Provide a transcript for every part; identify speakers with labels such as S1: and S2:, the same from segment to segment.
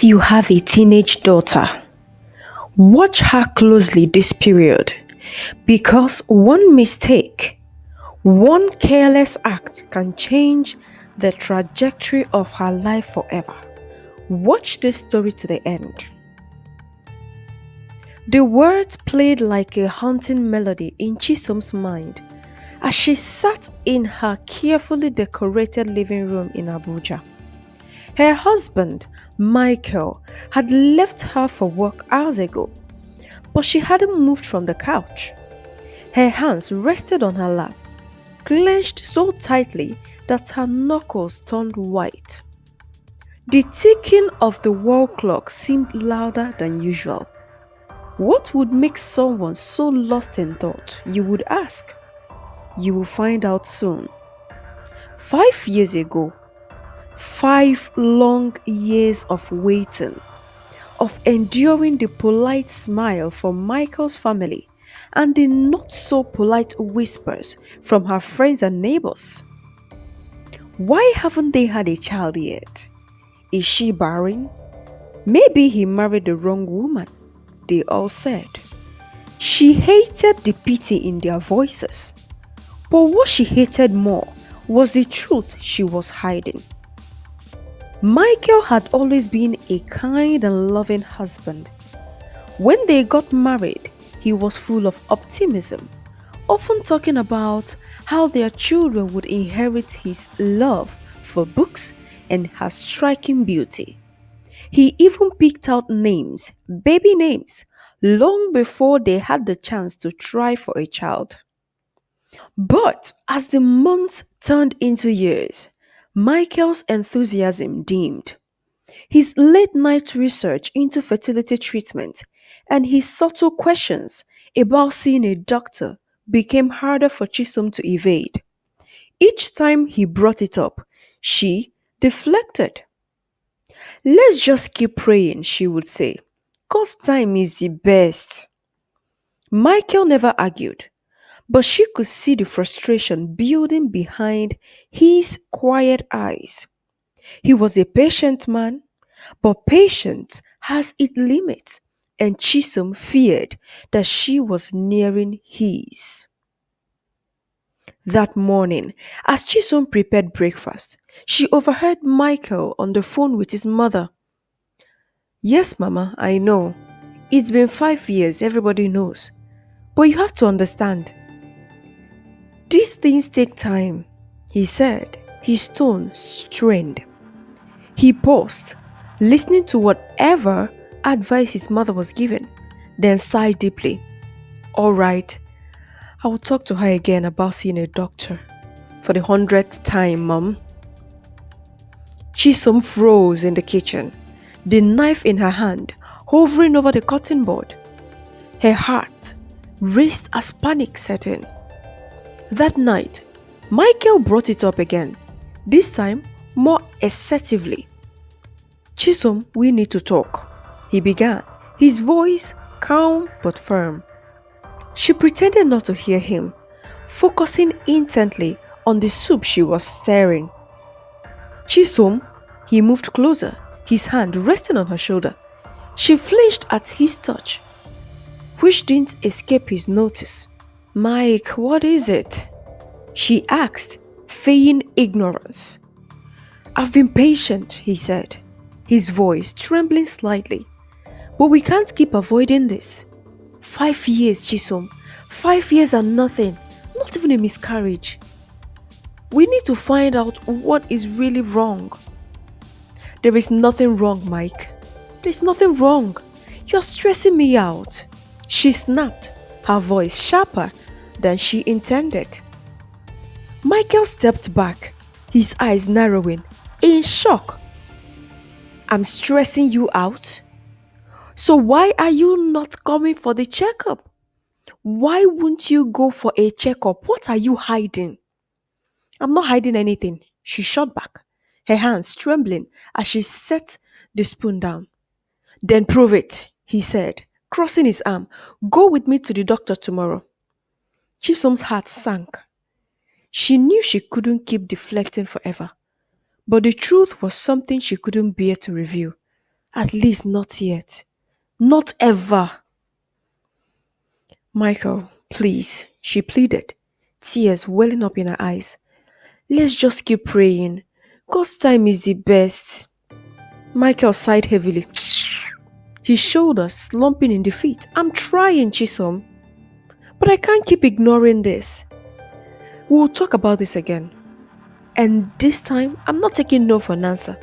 S1: If you have a teenage daughter, watch her closely this period because one mistake, one careless act can change the trajectory of her life forever. Watch this story to the end. The words played like a haunting melody in Chisom's mind as she sat in her carefully decorated living room in Abuja. Her husband, Michael, had left her for work hours ago, but she hadn't moved from the couch. Her hands rested on her lap, clenched so tightly that her knuckles turned white. The ticking of the wall clock seemed louder than usual. What would make someone so lost in thought, you would ask? You will find out soon. 5 years ago, 5 long years of waiting, of enduring the polite smile from Michael's family and the not so polite whispers from her friends and neighbors. Why haven't they had a child yet? Is she barren? Maybe he married the wrong woman, they all said. She hated the pity in their voices. But what she hated more was the truth she was hiding. Michael had always been a kind and loving husband. When they got married, he was full of optimism, often talking about how their children would inherit his love for books and her striking beauty. He even picked out names, baby names, long before they had the chance to try for a child. But as the months turned into years, Michael's enthusiasm dimmed. His late night research into fertility treatment and his subtle questions about seeing a doctor became harder for Chisom to evade. Each time he brought it up, she deflected. Let's just keep praying, she would say. God's time is the best. Michael never argued, but she could see the frustration building behind his quiet eyes. He was a patient man, but patience has its limits, and Chisom feared that she was nearing his. That morning, as Chisom prepared breakfast, she overheard Michael on the phone with his mother. Yes, Mama, I know. It's been 5 years, everybody knows. But you have to understand. These things take time, he said, his tone strained. He paused, listening to whatever advice his mother was giving, then sighed deeply. All right, I will talk to her again about seeing a doctor. For the 100th time, Mom. Chisom froze in the kitchen, the knife in her hand, hovering over the cutting board. Her heart raced as panic set in. That night, Michael brought it up again, this time more assertively. Chisom, we need to talk, he began, his voice calm but firm. She pretended not to hear him, focusing intently on the soup she was stirring. Chisom, he moved closer, his hand resting on her shoulder. She flinched at his touch, which didn't escape his notice. Mike, what is it? She asked, feigning ignorance. I've been patient, he said, his voice trembling slightly. But we can't keep avoiding this. 5 years, Chisom. 5 years and nothing. Not even a miscarriage. We need to find out what is really wrong. There is nothing wrong, Mike. There's nothing wrong. You're stressing me out. She snapped, her voice sharper than she intended. Michael stepped back, his eyes narrowing, in shock. I'm stressing you out? So why are you not coming for the checkup? Why won't you go for a checkup? What are you hiding? I'm not hiding anything, she shot back, her hands trembling as she set the spoon down. Then prove it, he said, crossing his arm. Go with me to the doctor tomorrow. Chisom's heart sank. She knew she couldn't keep deflecting forever, but the truth was something she couldn't bear to reveal. At least not yet. Not ever. Michael, please, she pleaded, tears welling up in her eyes. Let's just keep praying. God's time is the best. Michael sighed heavily, his shoulders slumping in defeat. I'm trying, Chisom, but I can't keep ignoring this. We'll talk about this again. And this time, I'm not taking no for an answer.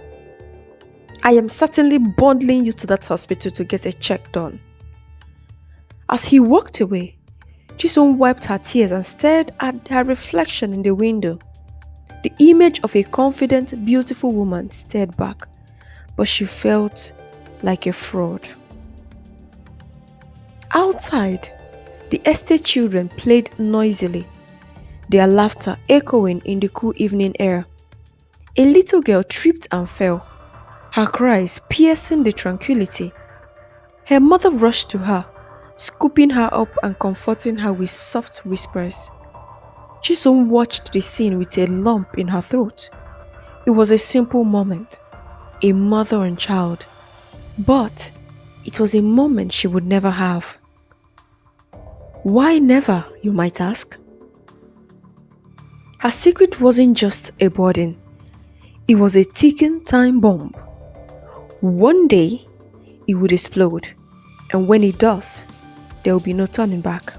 S1: I am certainly bundling you to that hospital to get a check done. As he walked away, Chisom wiped her tears and stared at her reflection in the window. The image of a confident, beautiful woman stared back, but she felt like a fraud. Outside, the estate children played noisily, their laughter echoing in the cool evening air. A little girl tripped and fell, her cries piercing the tranquility. Her mother rushed to her, scooping her up and comforting her with soft whispers. Chisom watched the scene with a lump in her throat. It was a simple moment, a mother and child, but it was a moment she would never have. Why never, you might ask? Her secret wasn't just a burden, it was a ticking time bomb. One day, it would explode, and when it does, there will be no turning back.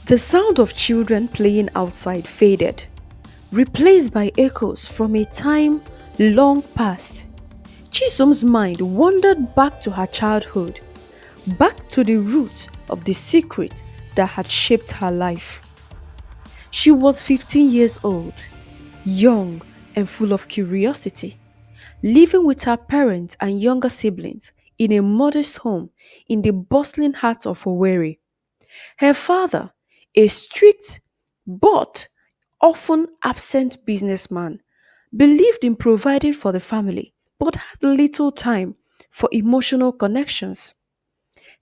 S1: The sound of children playing outside faded, replaced by echoes from a time long past. Chisom's mind wandered back to her childhood, back to the root of the secret that had shaped her life. She was 15 years old, young and full of curiosity, living with her parents and younger siblings in a modest home in the bustling heart of Owerri. Her father, a strict but often absent businessman, believed in providing for the family but had little time for emotional connections.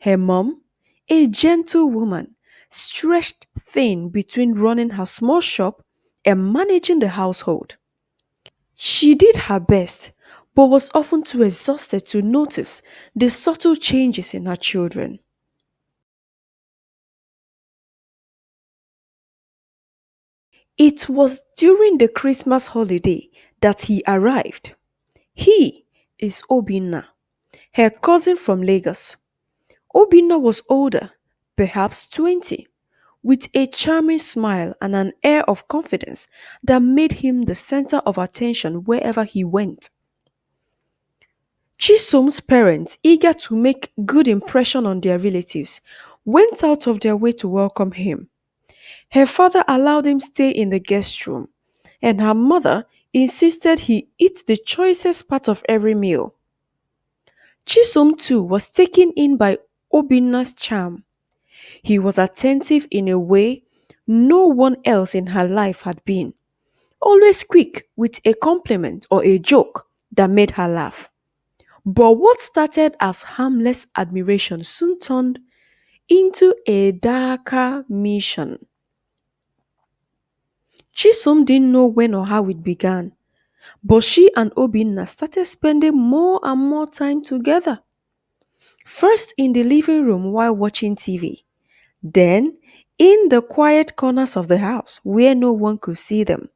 S1: Her mom, a gentle woman, stretched thin between running her small shop and managing the household. She did her best, but was often too exhausted to notice the subtle changes in her children. It was during the Christmas holiday that he arrived. He is Obinna, her cousin from Lagos. Obinna was older, perhaps 20, with a charming smile and an air of confidence that made him the center of attention wherever he went. Chisom's parents, eager to make good impression on their relatives, went out of their way to welcome him. Her father allowed him stay in the guest room, and her mother insisted he eat the choicest part of every meal. Chisom too was taken in by Obinna's charm. He was attentive in a way no one else in her life had been, always quick with a compliment or a joke that made her laugh. But what started as harmless admiration soon turned into a darker mission. Chisom didn't know when or how it began, but she and Obinna started spending more and more time together. First in the living room while watching TV, then in the quiet corners of the house where no one could see them.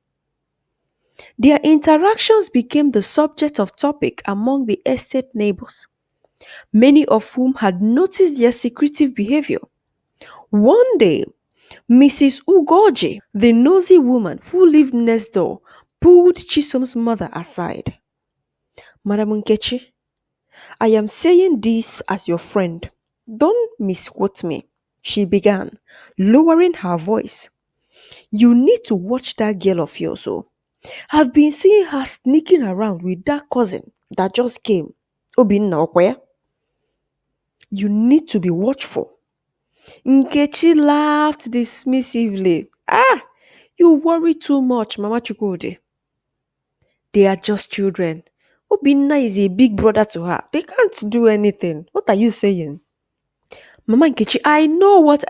S1: Their interactions became the subject of topic among the estate neighbors, many of whom had noticed their secretive behavior. One day, Mrs. Ugoji, the nosy woman who lived next door, pulled Chisom's mother aside. Madam Nkechi, I am saying this as your friend. Don't misquote me, she began, lowering her voice. You need to watch that girl of yours. Oh. I've been seeing her sneaking around with that cousin that just came. Obinna Okwe. You need to be watchful. Nkechi laughed dismissively. Ah, you worry too much, Mama Chukwudi. They are just children. Obinna is a big brother to her. They can't do anything. What are you saying? Mama Nkechi, I know what.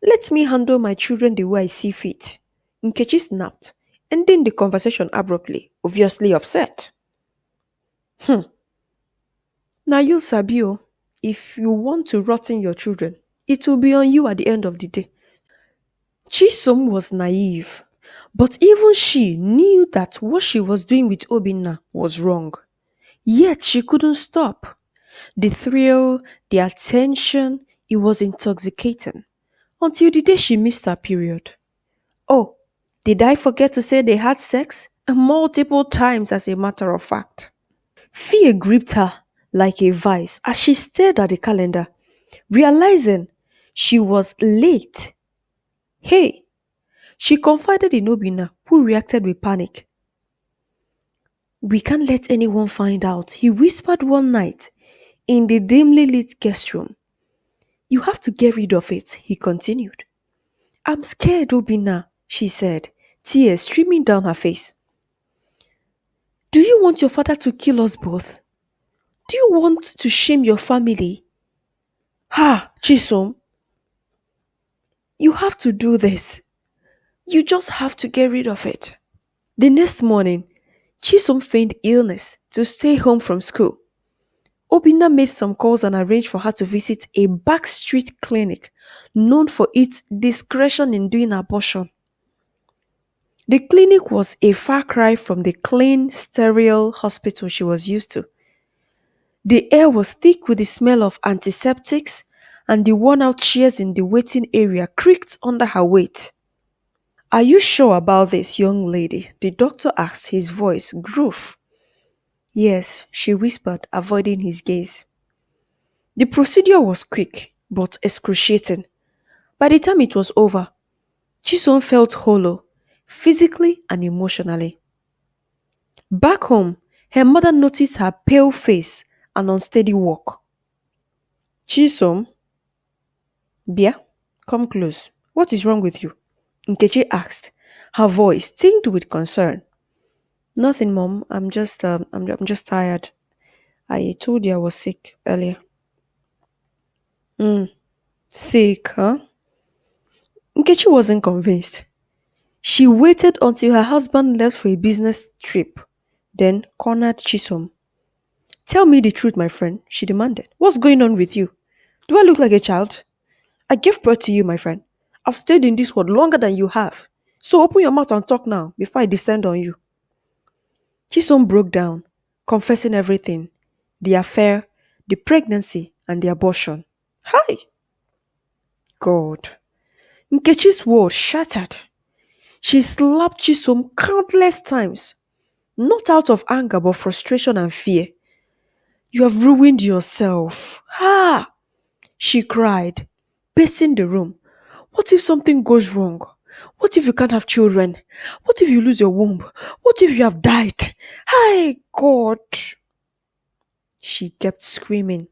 S1: Let me handle my children the way I see fit. Nkechi snapped, ending the conversation abruptly, obviously upset. Hmm. Now you Sabio, if you want to rotten your children, it will be on you at the end of the day. Chisom was naive, but even she knew that what she was doing with Obinna was wrong. Yet she couldn't stop. The thrill, the attention, it was intoxicating. Until the day she missed her period. Oh, did I forget to say they had sex? Multiple times, as a matter of fact. Fear gripped her like a vice as she stared at the calendar, realizing she was late. Hey, she confided in Obina, who reacted with panic. We can't let anyone find out, he whispered one night in the dimly lit guest room. You have to get rid of it, he continued. I'm scared, Obina, she said, tears streaming down her face. Do you want your father to kill us both? Do you want to shame your family? Ha, Chisom, you have to do this. You just have to get rid of it. The next morning, Chisom feigned illness to stay home from school. Obina made some calls and arranged for her to visit a backstreet clinic known for its discretion in doing abortion. The clinic was a far cry from the clean, sterile hospital she was used to. The air was thick with the smell of antiseptics, and the worn out chairs in the waiting area creaked under her weight. Are you sure about this, young lady? The doctor asked, his voice gruff. Yes, she whispered, avoiding his gaze. The procedure was quick, but excruciating. By the time it was over, Chisom felt hollow, physically and emotionally. Back home, her mother noticed her pale face and unsteady walk. Chisom, Bia, come close. What is wrong with you? Nkechi asked, her voice tinged with concern. Nothing, Mom. I'm just tired. I told you I was sick earlier. Mm, sick, huh? Nkechi wasn't convinced. She waited until her husband left for a business trip, then cornered Chisom. Tell me the truth, my friend, she demanded. What's going on with you? Do I look like a child? I gave birth to you, my friend. I've stayed in this world longer than you have. So open your mouth and talk now before I descend on you. Chisom broke down, confessing everything: the affair, the pregnancy, and the abortion. Hi! God. Nkechi's world shattered. She slapped Chisom countless times, not out of anger but frustration and fear. You have ruined yourself. Ha! She cried, pacing the room. What if something goes wrong? What if you can't have children? What if you lose your womb? What if you have died? Hi, God! She kept screaming.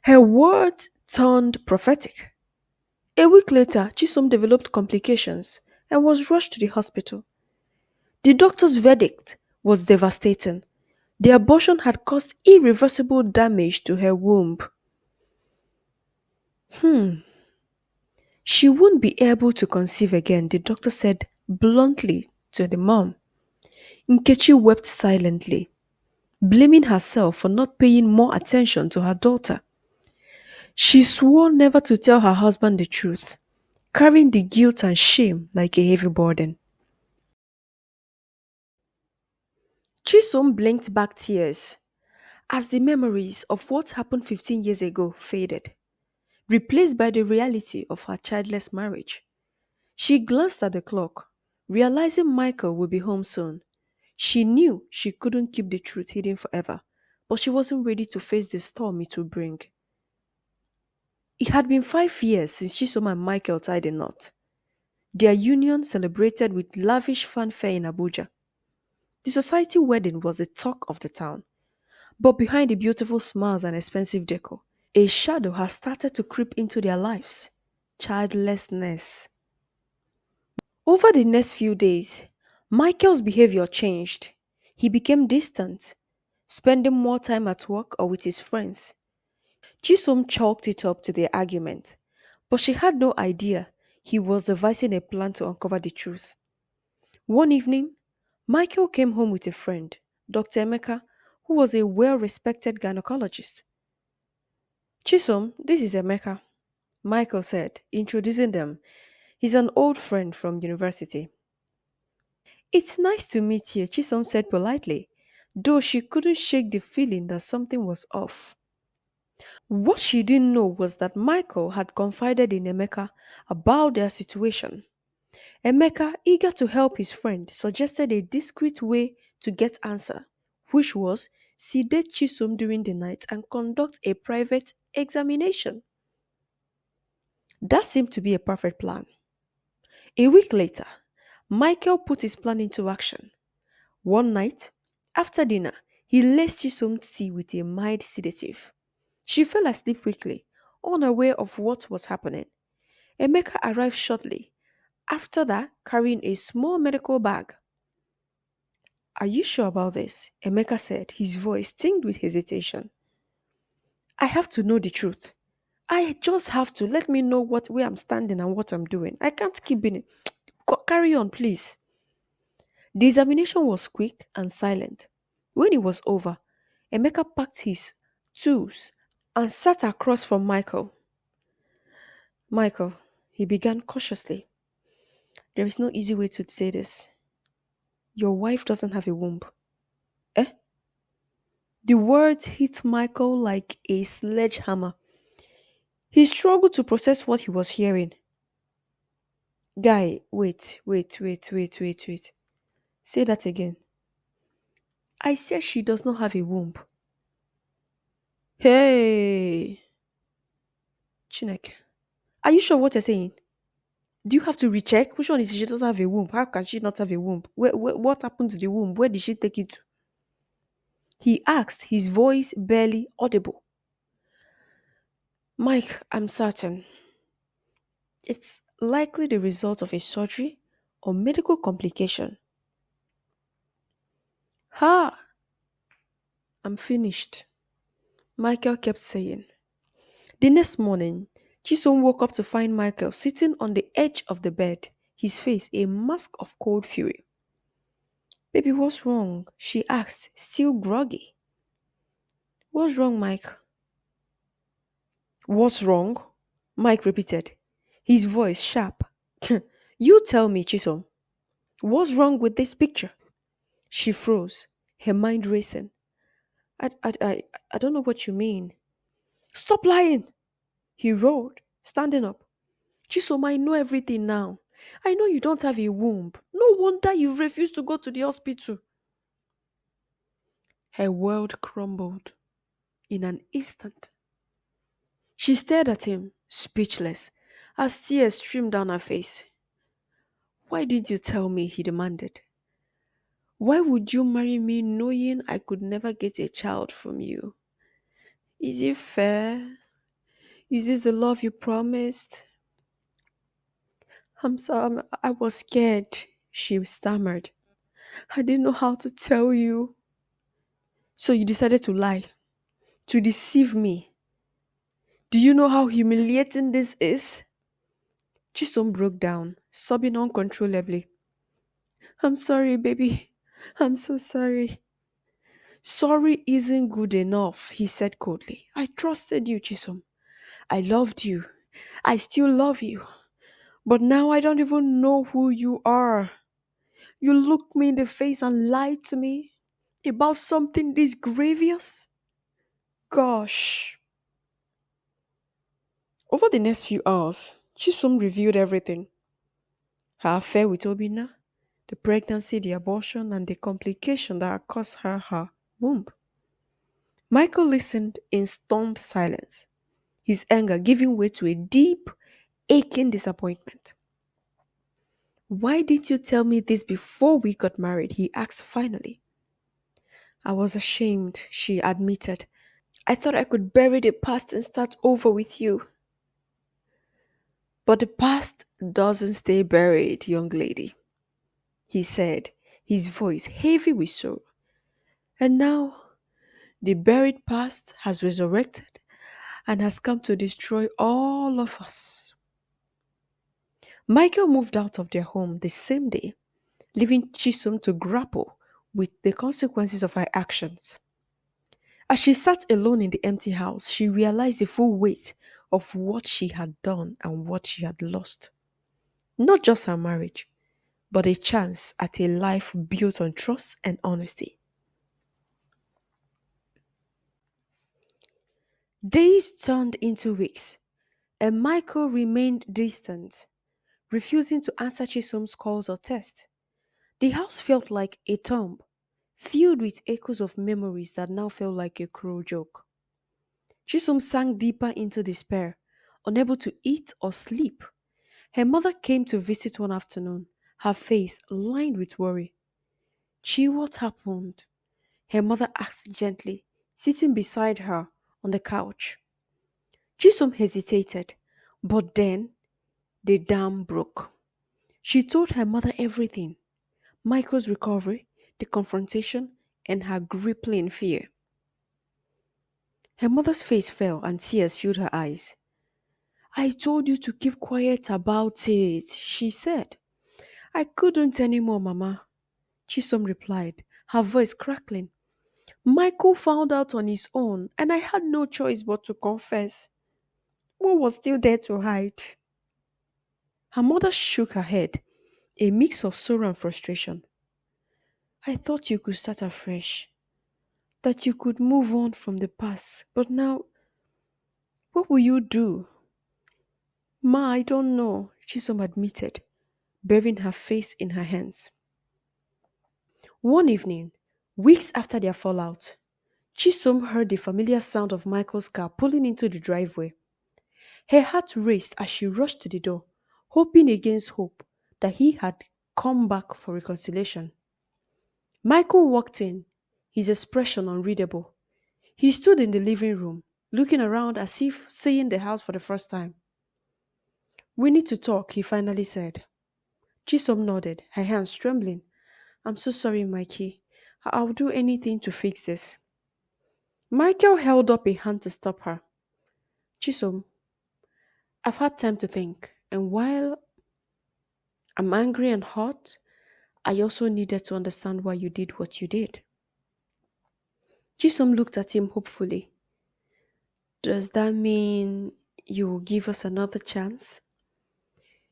S1: Her words turned prophetic. A week later, Chisom developed complications and was rushed to the hospital. The doctor's verdict was devastating. The abortion had caused irreversible damage to her womb. She won't be able to conceive again, the doctor said bluntly to the mom. Nkechi wept silently, blaming herself for not paying more attention to her daughter. She swore never to tell her husband the truth, carrying the guilt and shame like a heavy burden. Chisom blinked back tears as the memories of what happened 15 years ago faded, replaced by the reality of her childless marriage. She glanced at the clock, realizing Michael would be home soon. She knew she couldn't keep the truth hidden forever, but she wasn't ready to face the storm it would bring. It had been 5 years since Chisom and Michael tied a knot. Their union celebrated with lavish fanfare in Abuja. The society wedding was the talk of the town, but behind the beautiful smiles and expensive decor, a shadow has started to creep into their lives: childlessness. Over the next few days, Michael's behavior changed. He became distant, spending more time at work or with his friends. Chisom chalked it up to their argument, but she had no idea he was devising a plan to uncover the truth. One evening, Michael came home with a friend, Dr. Emeka, who was a well respected gynecologist. Chisom, this is Emeka, Michael said, introducing them. He's an old friend from university. It's nice to meet you, Chisom said politely, though she couldn't shake the feeling that something was off. What she didn't know was that Michael had confided in Emeka about their situation. Emeka, eager to help his friend, suggested a discreet way to get answer, which was sedate Chisom during the night and conduct a private examination. That seemed to be a perfect plan. A week later, Michael put his plan into action. One night, after dinner, he laced Chisom's tea with a mild sedative. She fell asleep quickly, unaware of what was happening. Emeka arrived shortly after that, carrying a small medical bag. Are you sure about this? Emeka said, his voice tinged with hesitation. I have to know the truth. I just have to let me know where I'm standing and what I'm doing. I can't keep being. Carry on, please. The examination was quick and silent. When it was over, Emeka packed his tools and sat across from Michael. Michael, he began cautiously. There is no easy way to say this. Your wife doesn't have a womb. Eh? The words hit Michael like a sledgehammer. He struggled to process what he was hearing. Guy, wait. Say that again. I said she does not have a womb. Hey, Chineke. Are you sure what you're saying? Do you have to recheck? Which one is she doesn't have a womb? How can she not have a womb? What happened to the womb? Where did she take it to? He asked, his voice barely audible. Mike, I'm certain. It's likely the result of a surgery or medical complication. Ha! I'm finished. Michael kept saying. The next morning, Chisom woke up to find Michael sitting on the edge of the bed, his face a mask of cold fury. Baby, what's wrong? She asked, still groggy. What's wrong, Mike? What's wrong? Mike repeated, his voice sharp. You tell me, Chisom. What's wrong with this picture? She froze, her mind racing. I, I, I, I don't know what you mean. Stop lying, he roared, standing up. Chisom, I know everything now. I know you don't have a womb. No wonder you've refused to go to the hospital. Her world crumbled in an instant. She stared at him, speechless, as tears streamed down her face. Why didn't you tell me? He demanded. Why would you marry me knowing I could never get a child from you? Is it fair? Is this the love you promised? I'm sorry, I was scared, she stammered. I didn't know how to tell you. So you decided to lie, to deceive me. Do you know how humiliating this is? Chisom broke down, sobbing uncontrollably. I'm sorry, baby. I'm so sorry. Sorry isn't good enough, he said coldly. I trusted you, Chisom. I loved you. I still love you. But now I don't even know who you are. You looked me in the face and lied to me about something this grievous? Gosh. Over the next few hours, Chisom reviewed everything. Her affair with Obina, the pregnancy, the abortion, and the complication that had cost her womb. Michael listened in stunned silence, his anger giving way to a deep, aching disappointment. Why did you tell me this before we got married? He asked finally. I was ashamed, she admitted. I thought I could bury the past and start over with you. But the past doesn't stay buried, young lady, he said, his voice heavy with sorrow. And now the buried past has resurrected and has come to destroy all of us. Michael moved out of their home the same day, leaving Chisom to grapple with the consequences of her actions. As she sat alone in the empty house, she realized the full weight of what she had done and what she had lost. Not just her marriage, but a chance at a life built on trust and honesty. Days turned into weeks, and Michael remained distant, refusing to answer Chisholm's calls or text. The house felt like a tomb, filled with echoes of memories that now felt like a cruel joke. Chisholm sank deeper into despair, unable to eat or sleep. Her mother came to visit one afternoon, her face lined with worry. Chi, what happened? Her mother asked gently, sitting beside her on the couch. Chisholm hesitated, but then the dam broke. She told her mother everything: Michael's recovery, the confrontation, and her crippling fear. Her mother's face fell and tears filled her eyes. I told you to keep quiet about it, she said. I couldn't anymore, Mama, Chisom replied, her voice crackling. Michael found out on his own, and I had no choice but to confess. What was still there to hide? Her mother shook her head, a mix of sorrow and frustration. I thought you could start afresh, that you could move on from the past, but now, what will you do? Ma, I don't know, Chisom admitted, burying her face in her hands. One evening, weeks after their fallout, Chisom heard the familiar sound of Michael's car pulling into the driveway. Her heart raced as she rushed to the door, hoping against hope that he had come back for reconciliation. Michael walked in, his expression unreadable. He stood in the living room, looking around as if seeing the house for the first time. We need to talk, he finally said. Chisom nodded, her hands trembling. I'm so sorry, Mikey. I'll do anything to fix this. Michael held up a hand to stop her. Chisom, I've had time to think, and while I'm angry and hot, I also needed to understand why you did what you did. Chisom looked at him hopefully. Does that mean you will give us another chance?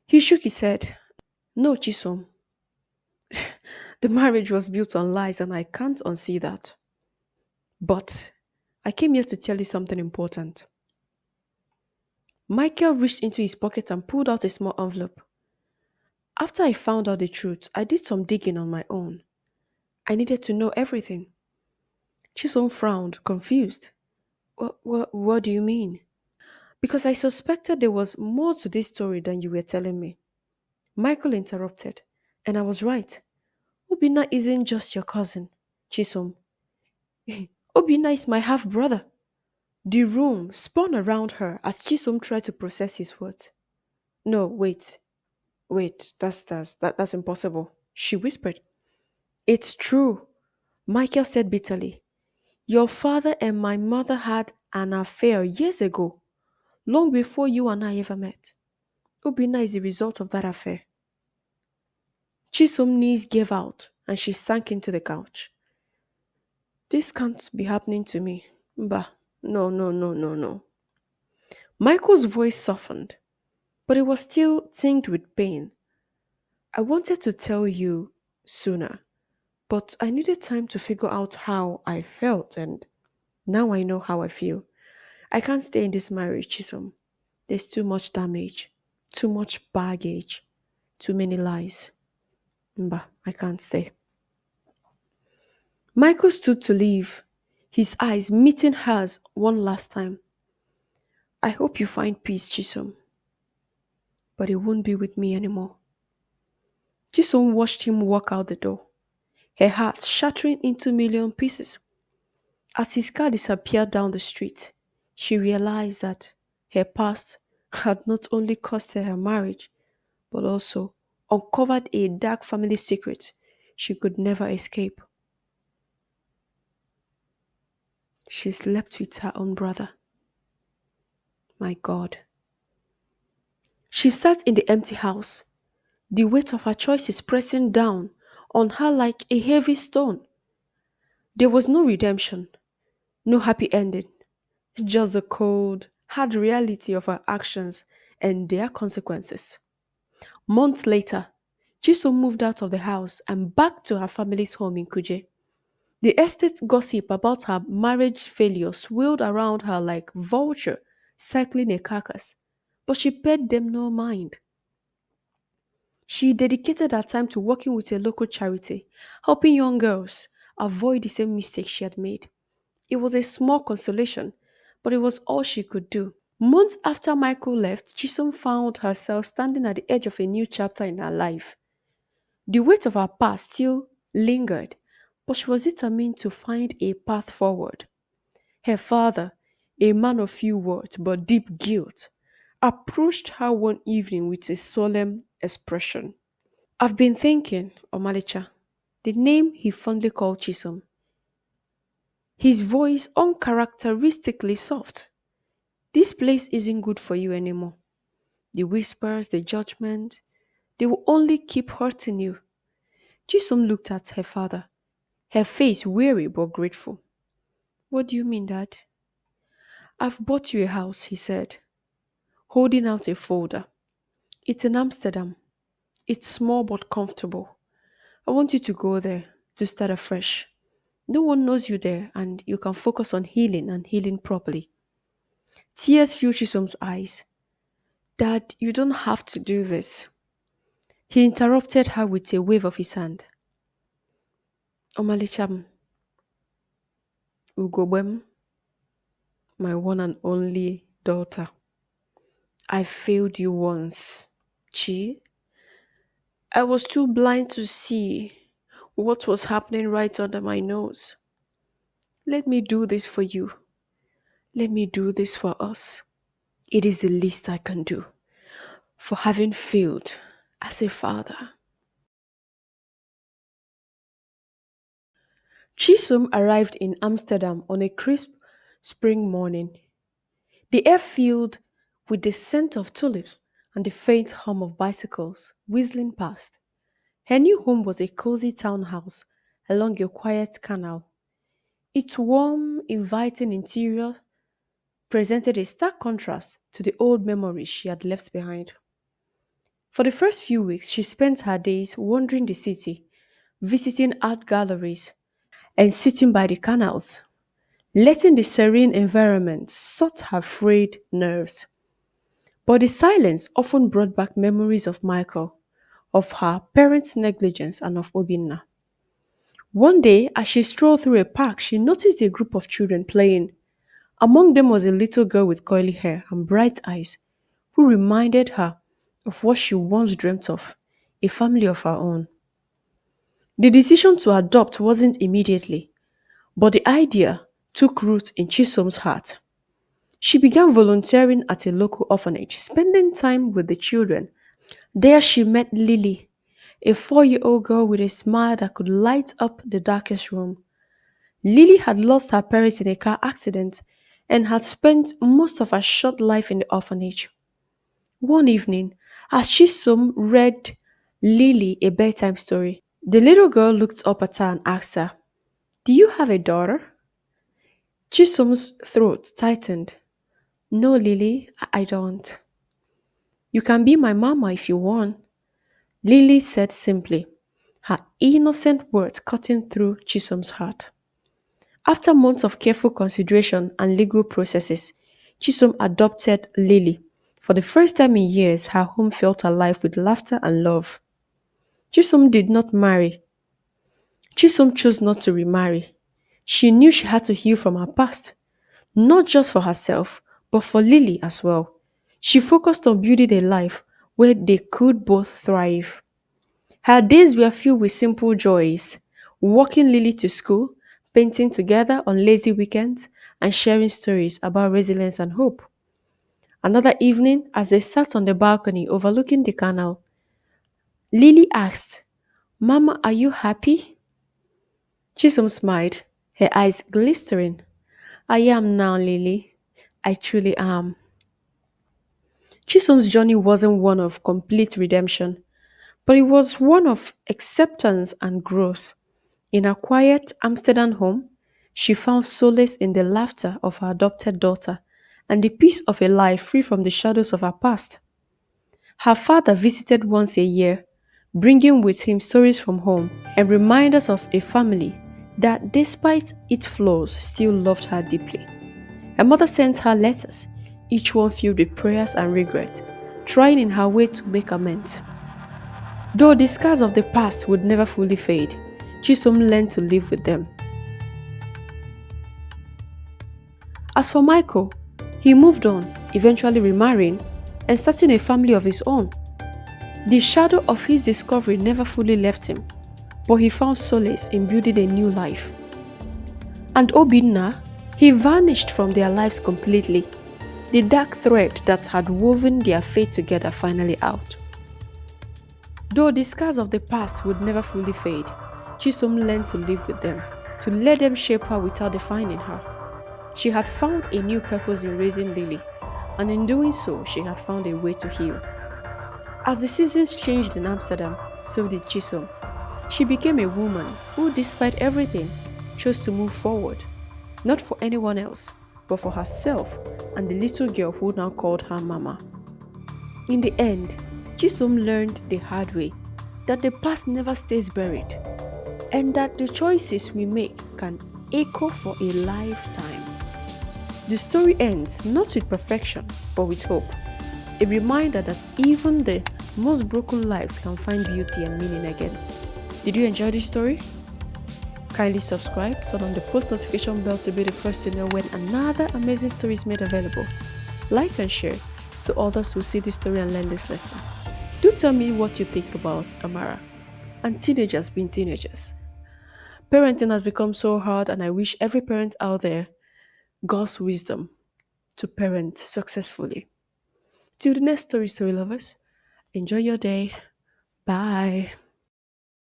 S1: He shook his head. No, Chisom. The marriage was built on lies and I can't unsee that. But I came here to tell you something important. Michael reached into his pocket and pulled out a small envelope. After I found out the truth, I did some digging on my own. I needed to know everything. Chisom frowned, confused. What do you mean? Because I suspected there was more to this story than you were telling me. Michael interrupted, and I was right. Obina isn't just your cousin, Chisom. Obina is my half brother. The room spun around her as Chisom tried to process his words. No, wait, that's impossible, she whispered. It's true, Michael said bitterly. Your father and my mother had an affair years ago, long before you and I ever met. Obina is the result of that affair. Chisom's knees gave out and she sank into the couch. This can't be happening to me. Bah, no. Michael's voice softened, but it was still tinged with pain. I wanted to tell you sooner, but I needed time to figure out how I felt, and now I know how I feel. I can't stay in this marriage, Chisom. There's too much damage, too much baggage, too many lies. But I can't stay. Michael stood to leave, his eyes meeting hers one last time. I hope you find peace, Chisom, but it won't be with me anymore. Chisom watched him walk out the door, her heart shattering into a million pieces. As his car disappeared down the street, she realized that her past had not only cost her marriage, but also uncovered a dark family secret she could never escape. She slept with her own brother. My God. She sat in the empty house, the weight of her choices pressing down on her like a heavy stone. There was no redemption, No happy ending, just the cold, hard reality of her actions and their consequences. Months later, Chisom moved out of the house and back to her family's home in Kuje. The estate gossip about her marriage failure swirled around her like vulture circling a carcass, but she paid them no mind. She dedicated her time to working with a local charity, helping young girls avoid the same mistakes she had made. It was a small consolation, but it was all she could do. Months after Michael left, Chisom found herself standing at the edge of a new chapter in her life. The weight of her past still lingered, but she was determined to find a path forward. Her father, a man of few words but deep guilt, approached her one evening with a solemn expression. I've been thinking, Omalicha, the name he fondly called Chisom, his voice uncharacteristically soft. This place isn't good for you anymore. The whispers, the judgment, they will only keep hurting you. Chisom looked at her father, her face weary but grateful. What do you mean, Dad? I've bought you a house, he said, holding out a folder. It's in Amsterdam. It's small but comfortable. I want you to go there to start afresh. No one knows you there, and you can focus on healing and healing properly. Tears filled Chisholm's eyes. Dad, you don't have to do this. He interrupted her with a wave of his hand. Omalicham, Ugobem, my one and only daughter. I failed you once. Chi, I was too blind to see what was happening right under my nose. Let me do this for you. Let me do this for us. It is the least I can do for having failed as a father. Chisholm arrived in Amsterdam on a crisp spring morning. The air filled with the scent of tulips and the faint hum of bicycles whistling past. Her new home was a cozy townhouse along a quiet canal. Its warm, inviting interior presented a stark contrast to the old memories she had left behind. For the first few weeks, she spent her days wandering the city, visiting art galleries, and sitting by the canals, letting the serene environment soothe her frayed nerves. But the silence often brought back memories of Michael, of her parents' negligence, and of Obinna. One day, as she strolled through a park, she noticed a group of children playing. Among them was a little girl with curly hair and bright eyes, who reminded her of what she once dreamt of, a family of her own. The decision to adopt wasn't immediately, but the idea took root in Chisholm's heart. She began volunteering at a local orphanage, spending time with the children. There she met Lily, a 4-year-old girl with a smile that could light up the darkest room. Lily had lost her parents in a car accident and had spent most of her short life in the orphanage. One evening, as Chisom read Lily a bedtime story, the little girl looked up at her and asked her, Do you have a daughter? Chisom's throat tightened. No, Lily, I don't. You can be my mama if you want, Lily said simply, her innocent words cutting through Chisom's heart. After months of careful consideration and legal processes, Chisom adopted Lily. For the first time in years, her home felt alive with laughter and love. Chisom did not marry. Chisom chose not to remarry. She knew she had to heal from her past, not just for herself, but for Lily as well. She focused on building a life where they could both thrive. Her days were filled with simple joys, walking Lily to school, painting together on lazy weekends, and sharing stories about resilience and hope. Another evening, as they sat on the balcony overlooking the canal, Lily asked, Mama, are you happy? Chisom smiled, her eyes glistering. I am now, Lily. I truly am. Chisom's journey wasn't one of complete redemption, but it was one of acceptance and growth. In her quiet Amsterdam home, She found solace in the laughter of her adopted daughter and the peace of a life free from the shadows of her past. Her father visited once a year, bringing with him stories from home and reminders of a family that, despite its flaws, still loved her deeply. Her mother sent her letters, each one filled with prayers and regret, trying in her way to make amends. Though the scars of the past would never fully fade, Chisom learned to live with them. As for Michael, he moved on, eventually remarrying and starting a family of his own. The shadow of his discovery never fully left him, but he found solace in building a new life. And Obinna, he vanished from their lives completely, the dark thread that had woven their fate together finally out. Though the scars of the past would never fully fade, Chisom learned to live with them, to let them shape her without defining her. She had found a new purpose in raising Lily, and in doing so, she had found a way to heal. As the seasons changed in Amsterdam, so did Chisom. She became a woman who, despite everything, chose to move forward, not for anyone else, but for herself and the little girl who now called her Mama. In the end, Chisom learned the hard way that the past never stays buried and that the choices we make can echo for a lifetime. The story ends not with perfection, but with hope. A reminder that even the most broken lives can find beauty and meaning again. Did you enjoy this story? Kindly subscribe, turn on the post notification bell to be the first to know when another amazing story is made available. Like and share so others will see this story and learn this lesson. Do tell me what you think about Amara and teenagers being teenagers. Parenting has become so hard, and I wish every parent out there God's wisdom to parent successfully. Till the next story, story lovers, enjoy your day. Bye.